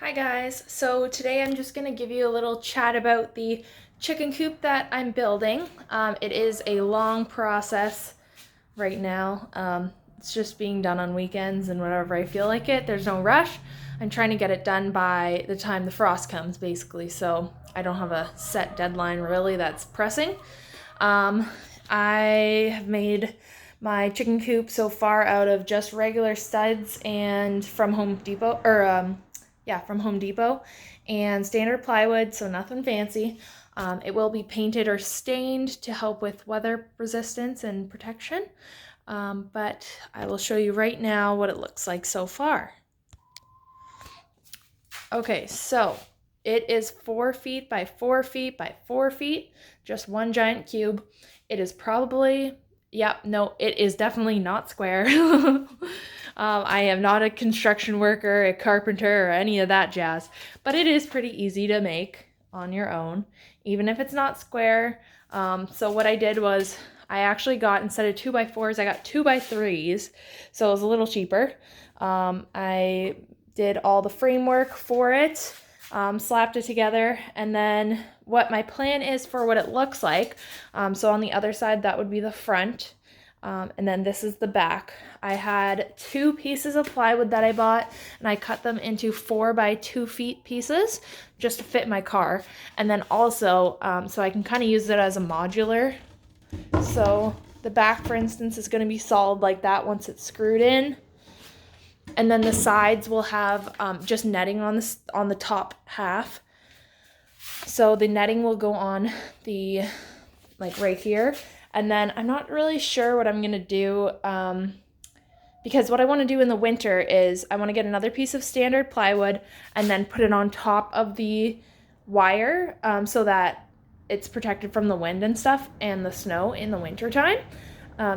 Hi guys, so today I'm just going to give you a little chat about the chicken coop that I'm building. It is a long process right now. It's just being done on weekends and whenever I feel like it. There's no rush. I'm trying to get it done by the time the frost comes basically, so I don't have a set deadline really that's pressing. I have made my chicken coop so far out of just regular studs and from Home Depot, from Home Depot, and standard plywood, so nothing fancy. It will be painted or stained to help with weather resistance and protection, but I will show you right now what it looks like so far. Okay, so it is 4 feet by 4 feet by 4 feet, just one giant cube. It is probably, it is definitely not square. I am not a construction worker, a carpenter, or any of that jazz, but it is pretty easy to make on your own, even if it's not square. So what I did was I actually got, instead of 2x4s, I got 2x3s, so it was a little cheaper. I did all the framework for it, slapped it together, and then what my plan is for what it looks like. So on the other side, that would be the front. And then this is the back. I had 2 pieces of plywood that I bought, and I cut them into 4 by 2 feet pieces just to fit my car. And then also, so I can kind of use it as a modular. So the back, for instance, is going to be solid like that once it's screwed in. And then the sides will have just netting on the top half. So the netting will go on the, like right here. And then I'm not really sure what I'm going to do, because what I want to do in the winter is I want to get another piece of standard plywood and then put it on top of the wire, so that it's protected from the wind and stuff and the snow in the winter time,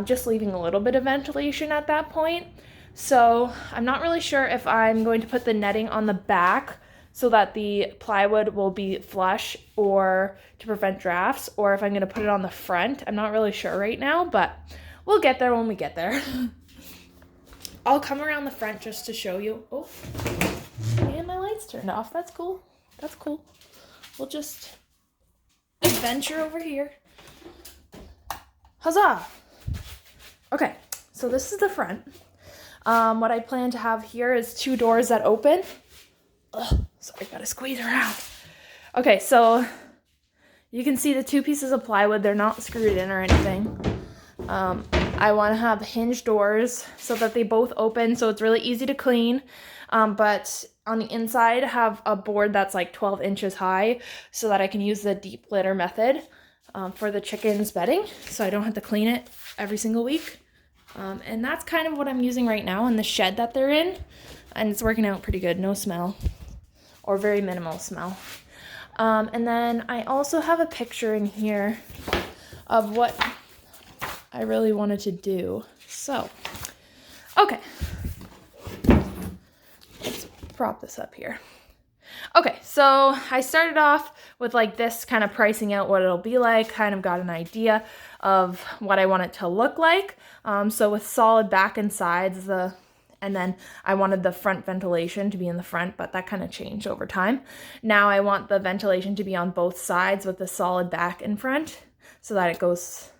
just leaving a little bit of ventilation at that point. So I'm not really sure if I'm going to put the netting on the back so that the plywood will be flush or to prevent drafts, or if I'm going to put it on the front. I'm not really sure right now, but we'll get there when we get there. I'll come around the front just to show you. Oh, and my lights turned off. That's cool. That's cool. We'll just adventure over here. Huzzah! Okay, so this is the front. What I plan to have here is 2 doors that open. Ugh, sorry, gotta squeeze around. Okay, so you can see the 2 pieces of plywood. They're not screwed in or anything. I want to have hinge doors so that they both open, so it's really easy to clean. But on the inside, have a board that's like 12 inches high so that I can use the deep litter method for the chickens' bedding, so I don't have to clean it every single week. And that's kind of what I'm using right now in the shed that they're in, and it's working out pretty good. No smell, or very minimal smell. And then I also have a picture in here of what I really wanted to do. So, okay, let's prop this up here. Okay, so I started off with like this, kind of pricing out what it'll be like, kind of got an idea of what I want it to look like. So with solid back and sides, and then I wanted the front ventilation to be in the front, but that kind of changed over time. Now I want the ventilation to be on both sides with the solid back and front so that it goes,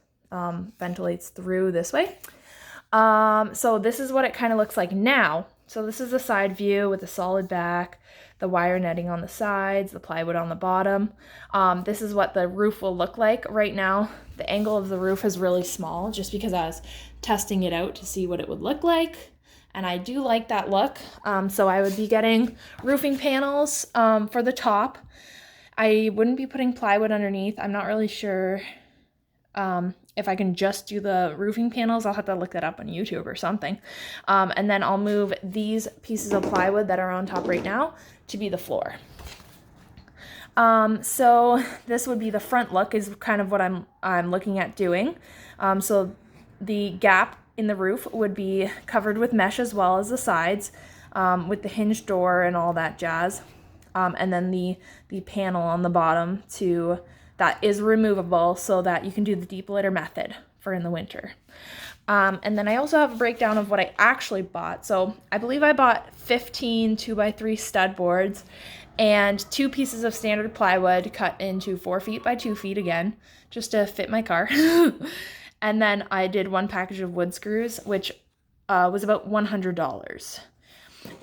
ventilates through this way. So this is what it kind of looks like now. So this is the side view with the solid back, the wire netting on the sides, the plywood on the bottom. This is what the roof will look like. Right now, the angle of the roof is really small just because I was testing it out to see what it would look like. And I do like that look. So I would be getting roofing panels for the top. I wouldn't be putting plywood underneath. I'm not really sure if I can just do the roofing panels. I'll have to look that up on YouTube or something. And then I'll move these pieces of plywood that are on top right now to be the floor. So this would be the front look, is kind of what I'm looking at doing. So the gap in the roof would be covered with mesh as well as the sides, with the hinge door and all that jazz. And then the panel on the bottom that is removable so that you can do the deep litter method for in the winter. And then I also have a breakdown of what I actually bought. So I believe I bought 15 2x3 stud boards and 2 pieces of standard plywood cut into 4 feet by 2 feet again, just to fit my car. And then I did 1 package of wood screws, which was about $100.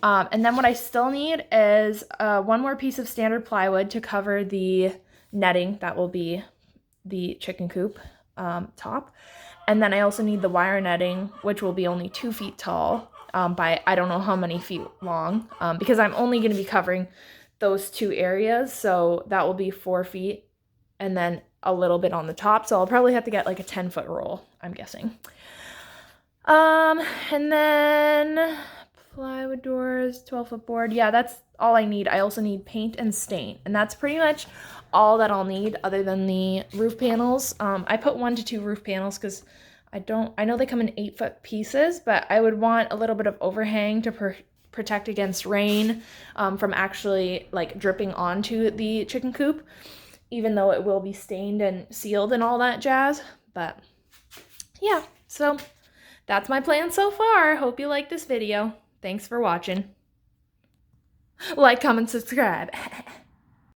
And then what I still need is 1 more piece of standard plywood to cover the netting that will be the chicken coop top. And then I also need the wire netting, which will be only 2 feet tall by I don't know how many feet long, because I'm only going to be covering those 2 areas. So that will be 4 feet and then a little bit on the top. So I'll probably have to get like a 10-foot roll, I'm guessing. And then plywood doors, 12-foot board. Yeah, that's all I need. I also need paint and stain, and that's pretty much all that I'll need other than the roof panels. I put 1 to 2 roof panels because I know they come in 8-foot pieces, but I would want a little bit of overhang to protect against rain from actually like dripping onto the chicken coop, even though it will be stained and sealed and all that jazz. But yeah, so that's my plan so far. Hope you like this video. Thanks for watching. Like, comment, subscribe.